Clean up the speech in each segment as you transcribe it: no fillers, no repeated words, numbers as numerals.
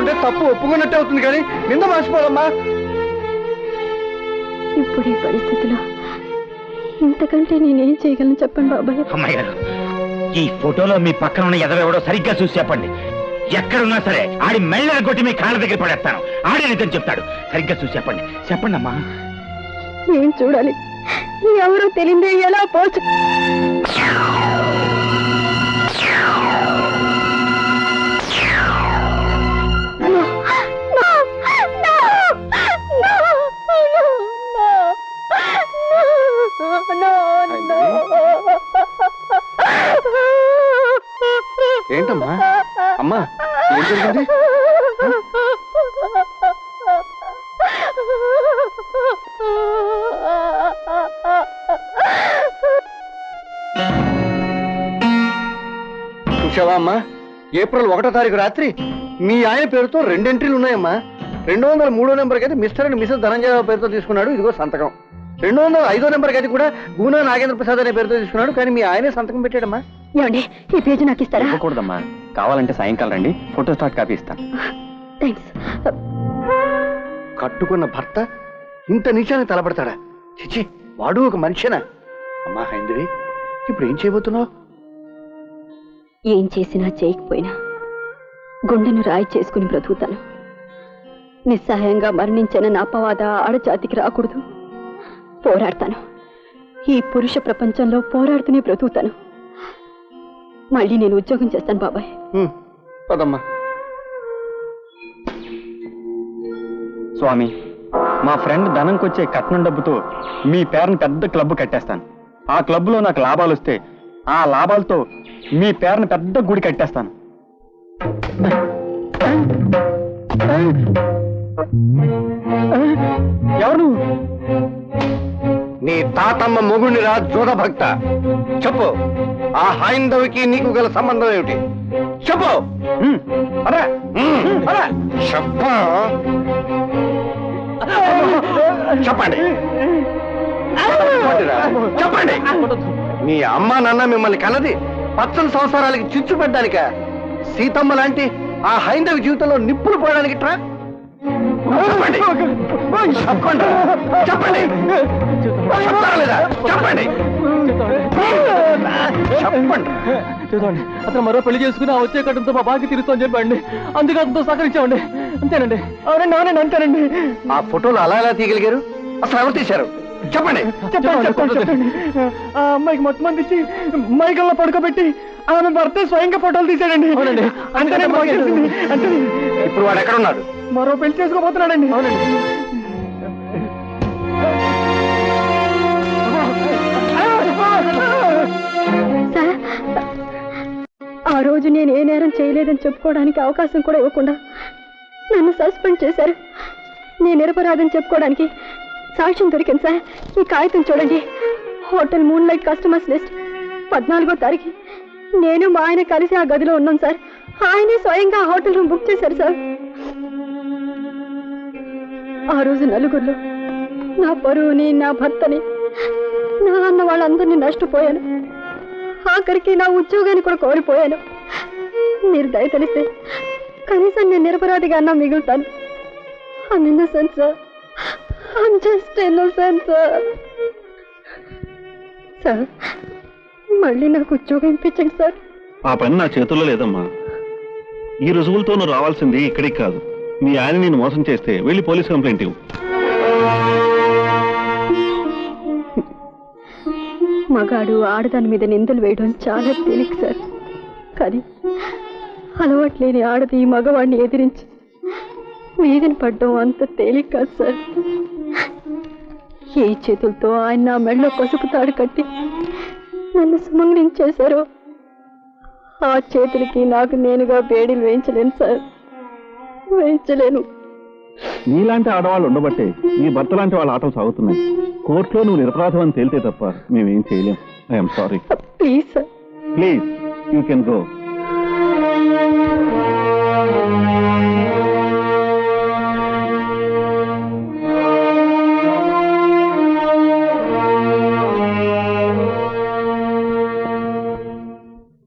ఒప్పుకుంటే తప్పు ఒప్పుకున్నట్టే అవుతుంది కానీ నింద మర్చిపోదమ్మా. ఇప్పుడు ఈ పరిస్థితిలో ఇంతకంటే నేనేం చేయగలను చెప్పండి బాబాయ్. అమ్మాయి గారు, ఈ ఫోటోలో మీ పక్కన ఉన్న ఎదవెవడో సరిగ్గా చూసి చెప్పండి. ఎక్కడున్నా సరే ఆడి మెళ్ళ కొట్టి మీ కాళ్ళ దగ్గర పడేస్తాను. ఆడే నిజం చెప్తాడు. సరిగ్గా చూసి చెప్పండి. చెప్పండి అమ్మా. ఏం చూడాలి? ఎవరో తెలియదే ఎలా పోల్చు. ఏంటమ్మా అమ్మా, ఏం జరిగింది? చూసావా అమ్మా, ఏప్రిల్ 1వ తారీఖు రాత్రి మీ ఆయన పేరుతో 2 ఎంట్రీలు ఉన్నాయమ్మా. 203వ నెంబర్కి అయితే మిస్టర్ అండ్ మిసెస్ ధనంజయరావు పేరుతో తీసుకున్నాడు, ఇదిగో సంతకం. 205వ నెంబర్కి అయితే కూడా గూనా నాగేంద్ర ప్రసాద్ అనే పేరుతో తీసుకున్నాడు, కానీ మీ ఆయనే సంతకం పెట్టాడమ్మా. ఏమండి, ఈ పేజీ నాకు ఇస్తారా? ఇవ్వకూడదమ్మా, కావాలంటే సాయంకాలం రండి, ఫోటో స్టాట్ కాపీ ఇస్తాను. థ్యాంక్స్. కట్టుకున్న భర్త ఇంత నీచానికి తలపడతాడా? చిచి, వాడు ఒక మనిషేనా? అమ్మా హైందవి, ఇప్పుడు ఏం చేయబోతున్నావు? ఏం చేసినా చేయకపోయినా గుండెను రాయి చేసుకుని బ్రతుకుతాను. నిస్సహాయంగా మరణించిన నా అపవాద ఆడజాతికి రాకూడదు. పోరాడతాను. ఈ పురుష ప్రపంచంలో పోరాడుతూనే బ్రతుకుతాను. మళ్ళీ నేను ఉద్యోగం చేస్తాను బాబాయ్. పదమ్మా. స్వామి, మా ఫ్రెండ్ ధనంకొచ్చే కట్నం డబ్బుతో మీ పేరును పెద్ద క్లబ్ కట్టేస్తాను. ఆ క్లబ్లో నాకు లాభాలు వస్తే ఆ లాభాలతో మీ పేరును పెద్ద గుడి కట్టేస్తాను. ఎవరు? నీ తాతమ్మ మొగుడిని రా జోద భక్త. చెప్పు, ఆ హైందవికి నీకు గల సంబంధం ఏమిటి? చెప్పు. చెప్పండి చెప్పండి. మీ అమ్మ నాన్న మిమ్మల్ని కన్నది పచ్చని సంవత్సరాలకి చిచ్చు పెట్టడానిక? సీతమ్మ లాంటి ఆ హైందవి జీవితంలో నిప్పులు పోయడానికి ట్రా? చెప్పండి చెప్పండి చెప్పండి లేదా? చెప్పండి చెప్పండి. చూడండి, అతను మరో పెళ్లి చేసుకుని ఆ వచ్చే కట్టంతో మా బాకి తీరుస్తామని చెప్పండి. అందుకే అతనితో సహకరించామండి. అంతేనండి. అవునండి అవునండి అంతేనండి. ఆ ఫోటోలు అలా ఎలా తీయగలిగారు? అసలు ఎవరు తీశారు? చెప్పండి చెప్పండి. ఆ అమ్మాయికి మొత్తం తీసి మైకల్లో పడుకోబెట్టి ఆమె భర్త స్వయంగా ఫోటోలు తీశాడండి. అవునండి అంతేనండి. అంటే ఇప్పుడు వాడు ఎక్కడున్నాడు? మరో పెళ్లి చేసుకోబోతున్నాడండి. అవునండి. ఆ రోజు నేను ఏ నేరం చేయలేదని చెప్పుకోవడానికి అవకాశం కూడా ఇవ్వకుండా నన్ను సస్పెండ్ చేశారు. నేను నిరపరాధం చెప్పుకోవడానికి సాక్ష్యం దొరికింది సార్. ఈ కాగితం చూడండి. Hotel Moonlight customers list 14వ తారీఖు నేను మా ఆయన కలిసి ఆ గదిలో ఉన్నాం సార్. ఆయనే స్వయంగా ఆ హోటల్ రూమ్ బుక్ చేశారు సార్. ఆ రోజు నలుగురిలో నా పరువుని, నా భర్తని, నా అన్న వాళ్ళందరినీ నష్టపోయాను. ఆఖరికి నా ఉద్యోగాన్ని కూడా కోల్పోయాను. మీరు దయ తెలిస్తే కనీసం నేను నిరపరాధిగా అన్నా మిగులుతాను. I'm innocent, sir. I'm just innocent, sir. Sir, మళ్ళీ నాకు ఉద్యోగం ఇప్పించండి సార్. ఆ పని నా చేతుల్లో లేదమ్మా. ఈ రుజువులతో నువ్వు రావాల్సింది ఇక్కడికి కాదు. మీ ఆయన నేను మోసం చేస్తే వెళ్ళి పోలీస్ కంప్లైంట్ ఇవ్వు. మగాడు ఆడదాని మీద నిందలు వేయడం చాలా తేలిక సార్. కానీ అలవాట్లేని ఆడది మగవాడిని ఎదిరించి వేదన పడ్డం అంత తేలిక కాదు సార్. ఏ చేతులతో ఆయన నా మెడలో పసుపు తాడు కట్టి నన్ను సుమంగళించేశారో ఆ చేతులకి నాకు నేనుగా వేడిలు వేయించలేను సార్, వేయించలేను. నీలాంటి ఆడవాళ్ళు ఉండబట్టే నీ భర్త లాంటి వాళ్ళ ఆటలు సాగుతున్నాయి. కోర్టులో నువ్వు నిరపరాధం అని తేలితే తప్ప మేమేం చేయలేం. I'm sorry. Please sir, please you can go.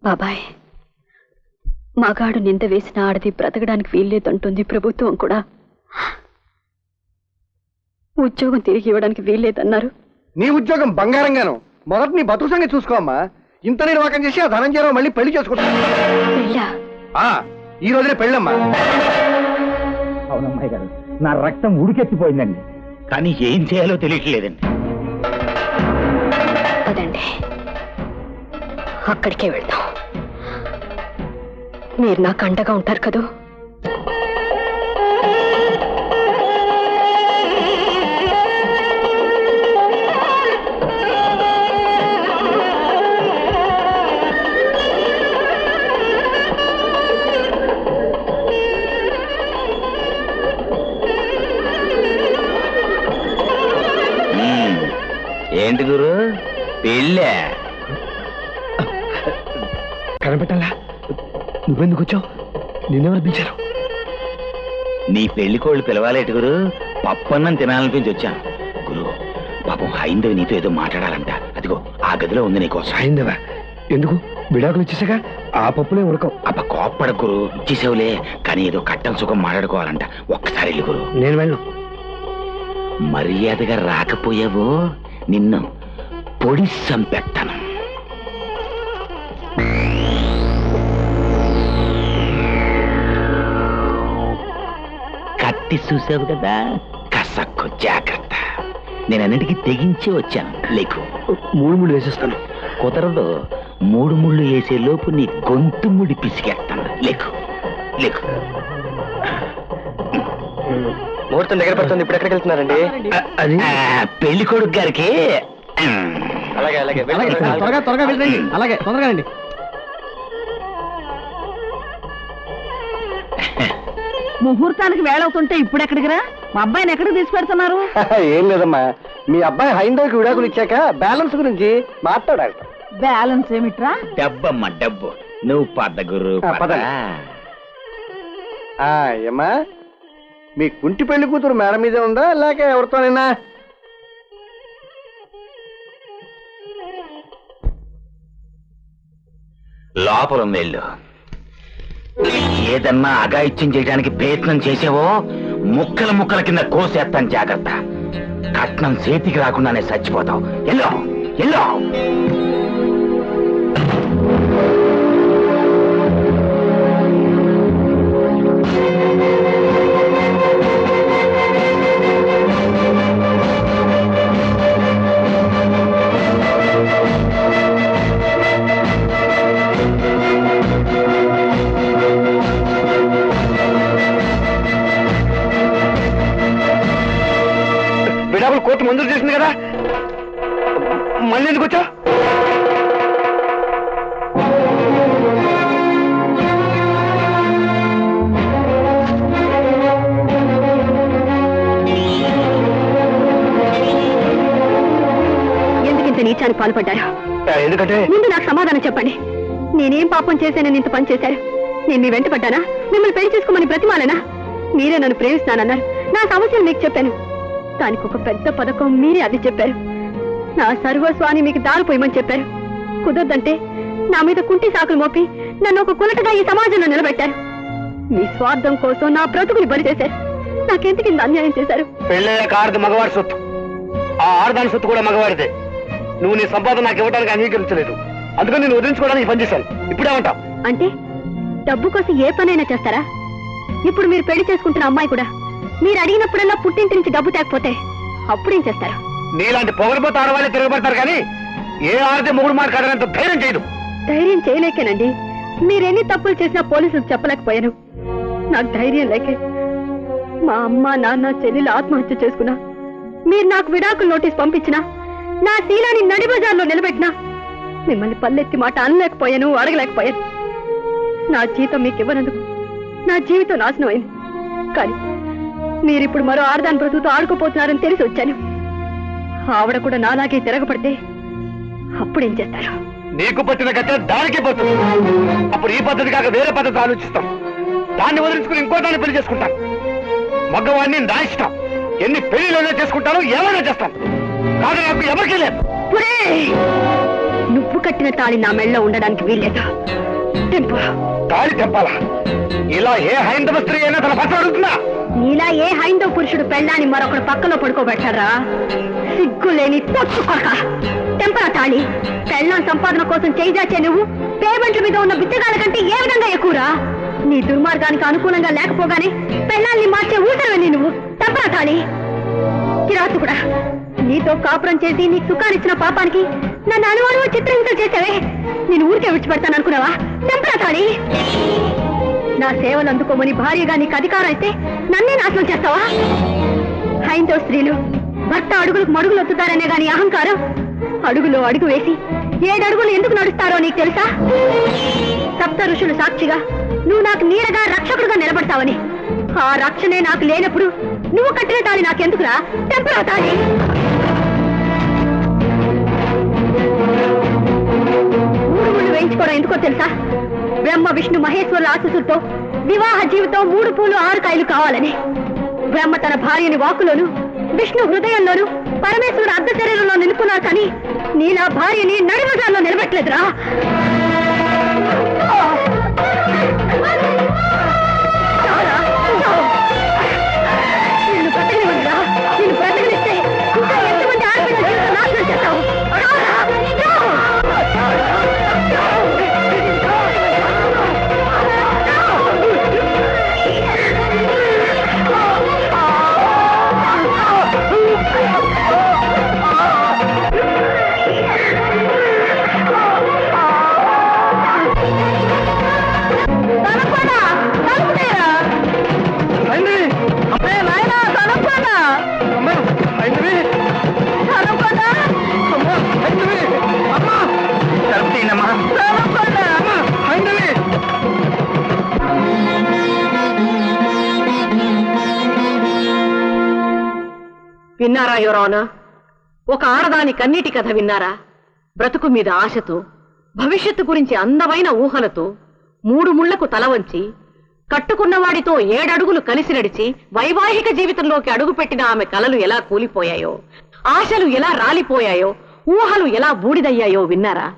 బాబాయ్, మగాడు నింద వేసిన ఆడది బ్రతకడానికి వీల్లేదంటుంది ప్రభుత్వం కూడా. ఉద్యోగం తిరిగి ఇవ్వడానికి వీల్లేదన్నారు. నీ ఉద్యోగం బంగారంగాను. మొదటి నీ బతుకు సంగతి చూసుకోమ్మా. ఇంత నిర్వాహకం చేసి ఆ ధనంజయరావు మళ్ళీ పెళ్లి చేసుకుంటాను. ఈ రోజునే పెళ్ళమ్మా. అవునమ్మాయి గారు, నా రక్తం ఉడికెత్తిపోయిందండి. కానీ ఏం చేయాలో తెలియట్లేదండి. అదండి, అక్కడికే వెళ్దాం. మీరు నాకు అండగా ఉంటారు కదూ? ఏంటి గురు పెళ్ళే? కనిపెట్టాలా? నువ్వెందుకు వచ్చావు? నిన్నెవరు పిలిచారు? నీ పెళ్లి కోళ్ళు పిలవాలేటి గురు? పప్పన్నం తినాలనిపించి వచ్చాను గురు. పాపం హైందవి నీతో ఏదో మాట్లాడాలంట. అదిగో ఆ గదిలో ఉంది నీకోసం. హైందవా? ఎందుకు? విడాకులు ఇచ్చేసాగా ఆ పప్పులే ఉడకం. అప్ప కోప్పడ గురు, ఇచ్చేసేవులే. కానీ ఏదో కట్టం సుఖం మాట్లాడుకోవాలంట. ఒక్కసారి వెళ్ళి గురు. నేను వెళ్ళను. మర్యాదగా రాకపోయావో నిన్ను పొడి సంపెట్టాను. కత్తి చూసావు కదా, కసక్కు జాగ్రత్త. నేను అన్నిటికీ తెగించి వచ్చాను. లేకు 3 ముళ్ళు వేసేస్తాను. కుదరదు. 3 ముళ్ళు వేసే లోపు నీ గొంతు ముడి పిసికేస్తాను. లేకు లేకు. ముహూర్తం దగ్గర పడుతుంది. ఇప్పుడు ఎక్కడికి వెళ్తున్నారండి? అది పెళ్లి కొడుకు గారికి. అలాగే అలాగే త్వరగా వెళ్ళండి. అలాగే తొందరగా రండి. ముహూర్తానికి వేళవుతుంటే ఇప్పుడు ఎక్కడికి రా? మా అబ్బాయిని ఎక్కడికి తీసుకెడుతున్నారు? ఏం లేదమ్మా, మీ అబ్బాయి హైందవికి విడాకులు ఇచ్చాక బ్యాలెన్స్ గురించి మాట్లాడాలి. బ్యాలెన్స్ ఏమిట్రా? డబ్బమ్మా డబ్బు. నువ్వు పద గురు. పద. ఏమ్మా, మీ కుంటి పెళ్లి కూతురు మేడ మీదే ఉందా లేక ఎవరితోనైనా? లోపల ఉంది వెళ్ళు. ఏదన్నా అఘాయిత్యం చేయడానికి ప్రయత్నం చేసావో ముక్కల ముక్కల కింద కోసేస్తాను. జాగ్రత్త. కట్నం చేతికి రాకుండానే చచ్చిపోతావు. Yellow yellow. విడాకులు కోర్టు మంజూరు చేసింది కదా, మళ్ళీ ఎందుకు వచ్చా? ఎందుకింత నీచానికి పాల్పడ్డారు? ఎందుకంటే ముందు నాకు సమాధానం చెప్పండి. నేనేం పాపం చేశానని ఇంత పని చేశారు? నేను మీ వెంట పడ్డానా? మిమ్మల్ని పెళ్లి చేసుకోమని బ్రతిమాలనా? మీరే నన్ను ప్రేమిస్తానన్నారు. నా సమస్యను మీకు చెప్పాను. దానికి ఒక పెద్ద పథకం మీరే అది చెప్పారు. నా సర్వస్వాన్ని మీకు దారిపోయమని చెప్పారు. కుదరదంటే నా మీద కుంటి సాకులు మోపి నన్ను ఒక కులటగా ఈ సమాజంలో నిలబెట్టారు. మీ స్వార్థం కోసం నా బ్రతుకుని బలి చేశారు. నాకెందుకు ఇంత అన్యాయం చేశారు? పెళ్ళయ్యాక ఆడది మగవాడి సొత్తు, ఆ ఆడదాని సొత్తు కూడా మగవాడిదే. నువ్వు నీ సంపాదన నాకు ఇవ్వడానికి అంగీకరించలేదు. అందుకని నేను వదిలించుకోవడానికి పనిచేశాను. ఇప్పుడేమంటావు? అంటే డబ్బు కోసం ఏ పనైనా చేస్తారా? ఇప్పుడు మీరు పెళ్లి చేసుకుంటున్న అమ్మాయి కూడా మీరు అడిగినప్పుడల్లా పుట్టింటి నుంచి డబ్బు తేకపోతే అప్పుడేం చేస్తారు? నీలాంటి పొగరపోతే ఆడవాళ్ళే తిరగబడతారు, కానీ ఏ ఆడదే మొగుడు మాట కాదనంత ధైర్యం చేయదు. ధైర్యం చేయలేకేనండి. మీరెన్ని తప్పులు చేసినా పోలీసులకు చెప్పలేకపోయాను. నాకు ధైర్యం లేకే మా అమ్మ నాన్న చెల్లెలు ఆత్మహత్య చేసుకున్నా, మీరు నాకు విడాకుల నోటీస్ పంపించినా, నా శీలాన్ని నడిబజార్లో నిలబెట్టినా మిమ్మల్ని పల్లెత్తి మాట అనలేకపోయాను, అడగలేకపోయాను. నా జీతం మీకు ఇవ్వనందుకు నా జీవితం నాశనం అయింది. కానీ మీరిప్పుడు మరో ఆడదాని బ్రతుకుతో ఆడుకోపోతున్నారని తెలిసి వచ్చాను. ఆవిడ కూడా నాలాగే తిరగబడితే అప్పుడేం చేస్తారు? నీకు పట్టిన గట్ట దానికి పడుతుంది. అప్పుడు ఈ పద్ధతి కాక వేరే పద్ధతి ఆలోచిస్తాం. దాన్ని వదిలించుకుని ఇంకో దాన్ని పెళ్లి చేసుకుంటాను. మగవాడిని నా ఇష్టం. ఎన్ని పెళ్లిలోనే చేసుకుంటాను, ఏమైనా చేస్తాను. కానీ నాకు ఎవరికీ లేదు. నువ్వు కట్టిన తాళి నా మెళ్ళలో ఉండడానికి వీల్లేదు. తాళి తెప్పాలా? ఇలా ఏ హైందవ స్త్రీ అయినా తన భర్త అడుగుతుందా? నీలా ఏ హైందవ పురుషుడు పెళ్ళాన్ని మరొకడు పక్కలో పడుకోబెట్టారా? సిగ్గులేని తొచ్చుకోక తెంపరా తాళి. పెళ్ళాం సంపాదన కోసం చేయిదాచే నువ్వు పేమెంట్ల మీద ఉన్న బిచ్చగాళ్ళ కంటే ఏ విధంగా ఎక్కువరా? నీ దుర్మార్గానికి అనుకూలంగా లేకపోగానే పెళ్ళాన్ని మార్చే ఊసరవని నువ్వు. తెంపరా తాళి. కిరాతు కూడా నీతో కాపురం చేసి నీకు సుఖాన్నిచ్చిన పాపానికి నన్ను అనుమానం చిత్రహింస చేసావే. నేను ఊరికే విడిచిపెడతాను అనుకున్నావా? తెంపరా తాళి. నా సేవలు అందుకోమని భార్యగా నీకు అధికారం అయితే నన్నే నాశనం చేస్తావా? హైందవ స్త్రీలు భర్త అడుగులకు మడుగులు వత్తుతారనే గాని అహంకారం అడుగులో అడుగు వేసి 7 అడుగులు ఎందుకు నడుస్తారో నీకు తెలుసా? సప్త ఋషులు సాక్షిగా నువ్వు నాకు నీడగా రక్షకుడుగా నిలబడతావని. ఆ రక్షణే నాకు లేనప్పుడు నువ్వు కట్టిన తాళి నాకెందుకురా? తెంపరా తాళి. ఊళ్ళు వేయించుకోవడం ఎందుకో తెలుసా? బ్రహ్మ విష్ణు మహేశ్వరుల ఆశీస్సులతో వివాహ జీవితం 3 పూలు 6 కాయలు కావాలని. బ్రహ్మ తన భార్యని వాక్కులోను, విష్ణు హృదయంలోను, పరమేశ్వరుడు అర్ధ శరీరంలో నిలుపున్నారు కానీ నీలా భార్యని నడిమజాల్లో నిలబెట్టలేదురా. నిన్ను బ్రతకనివ్వదురా. నిన్ను బ్రతకనిస్తే ఇంకా ఎంతమంది ఆడపిల్లల జీవితం నాశనం చేస్తావు? విన్నారా యువరానా? ఒక ఆడదాని కన్నీటి కథ విన్నారా? బ్రతుకు మీద ఆశతో, భవిష్యత్తు గురించి అందమైన ఊహలతో 3 ముళ్లకు తల వంచి కట్టుకున్నవాడితో 7 అడుగులు కలిసి నడిచి వైవాహిక జీవితంలోకి అడుగుపెట్టిన ఆమె కలలు ఎలా కూలిపోయాయో, ఆశలు ఎలా రాలిపోయాయో, ఊహలు ఎలా బూడిదయ్యాయో విన్నారా?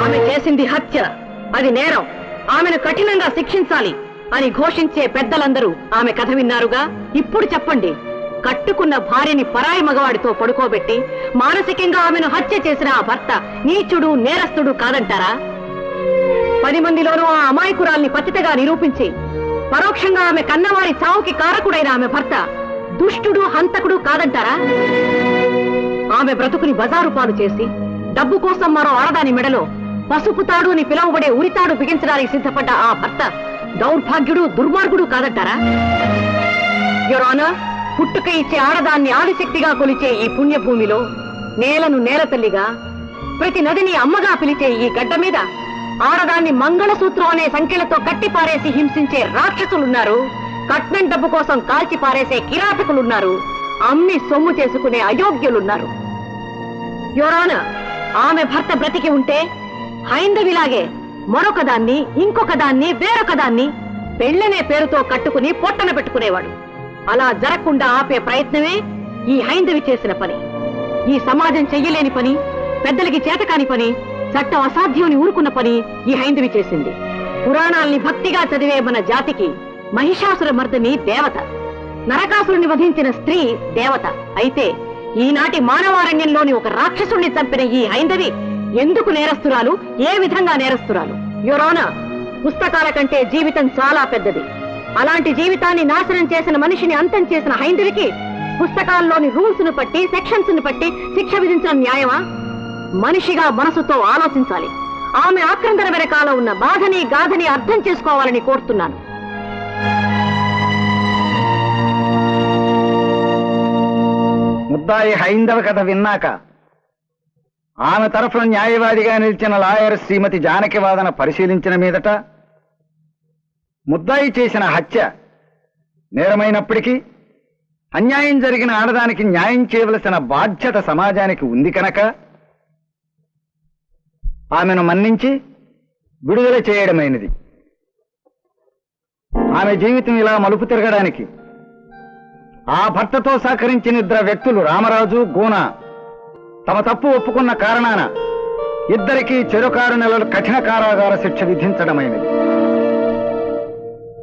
ఆమె చేసింది హత్య, అది నేరం, ఆమెను కఠినంగా శిక్షించాలి అని ఘోషించే పెద్దలందరూ ఆమె కథ విన్నారుగా. ఇప్పుడు చెప్పండి, కట్టుకున్న భార్యని పరాయి మగవాడితో పడుకోబెట్టి మానసికంగా ఆమెను హత్య చేసిన ఆ భర్త నీచుడు, నేరస్తుడు కాదంటారా? 10 మందిలోనూ ఆ అమాయకురాల్ని పతితగా నిరూపించి పరోక్షంగా ఆమె కన్నవారి చావుకి కారకుడైన ఆమె భర్త దుష్టుడు, హంతకుడు కాదంటారా? ఆమె బ్రతుకుని బజారు పాలు చేసి డబ్బు కోసం మరో ఆడదాని మెడలో పసుపు తాడు అని పిలువబడే ఉరితాడు బిగించడానికి సిద్ధపడ్డ ఆ భర్త దౌర్భాగ్యుడు, దుర్మార్గుడు కాదంటారా? యువర్ ఆనర్, పుట్టుక ఇచ్చే ఆడదాన్ని ఆదిశక్తిగా కొలిచే ఈ పుణ్యభూమిలో, నేలను నేల తల్లిగా, ప్రతి నదిని అమ్మగా పిలిచే ఈ గడ్డ మీద ఆడదాన్ని మంగళసూత్రం అనే సంఖ్యలతో కట్టిపారేసి హింసించే రాక్షసులున్నారు, కట్నం డబ్బు కోసం కాల్చి పారేసే కిరాతకులున్నారు, అమ్మి సొమ్ము చేసుకునే అయోగ్యులున్నారు. యువరాన, ఆమె భర్త బ్రతికి ఉంటే హైందవిలాగే మరొకదాన్ని, ఇంకొకదాన్ని, వేరొకదాన్ని పెళ్ళనే పేరుతో కట్టుకుని పొట్టన పెట్టుకునేవాడు. అలా జరగకుండా ఆపే ప్రయత్నమే ఈ హైందవి చేసిన పని. ఈ సమాజం చెయ్యలేని పని, పెద్దలకి చేతకాని పని, చట్టం అసాధ్యం ఊరుకున్న పని ఈ హైందవి చేసింది. పురాణాల్ని భక్తిగా చదివే మన జాతికి మహిషాసుర మర్దిని దేవత, నరకాసురుని వధించిన స్త్రీ దేవత. అయితే ఈనాటి మానవారణ్యంలోని ఒక రాక్షసుణ్ణి చంపిన ఈ హైందవి ఎందుకు నేరస్తురాలు, ఏ విధంగా నేరస్తురాలు? యువరానా, పుస్తకాల కంటే జీవితం చాలా పెద్దది. అలాంటి జీవితాన్ని నాశనం చేసిన మనిషిని అంతం చేసిన హైందవికి పుస్తకాల్లోని రూల్స్ ను బట్టి, సెక్షన్స్ ను బట్టి శిక్ష విధించడం న్యాయమా? మనిషిగా మనసుతో ఆలోచించాలి. ఆమె ఆక్రందన వెనకాల ఉన్న బాధని, గాథని అర్థం చేసుకోవాలని కోరుతున్నాను. ముద్దాయి హైందవ కథ విన్నాక ఆమె తరఫున న్యాయవాదిగా నిలిచిన లాయర్ శ్రీమతి జానకి వాదన పరిశీలించిన మీదట ముద్దాయి చేసిన హత్య నేరమైనప్పటికీ అన్యాయం జరిగిన ఆడదానికి న్యాయం చేయవలసిన బాధ్యత సమాజానికి ఉంది కనుక ఆమెను మన్నించి విడుదల చేయడమైనది. ఆమె జీవితం ఇలా మలుపు తిరగడానికి ఆ భర్తతో సహకరించిన 2 వ్యక్తులు రామరాజు, గూన తమ తప్పు ఒప్పుకున్న కారణాన ఇద్దరికీ చెరు 6 నెలలు కఠిన కారాగార శిక్ష విధించడమైనది.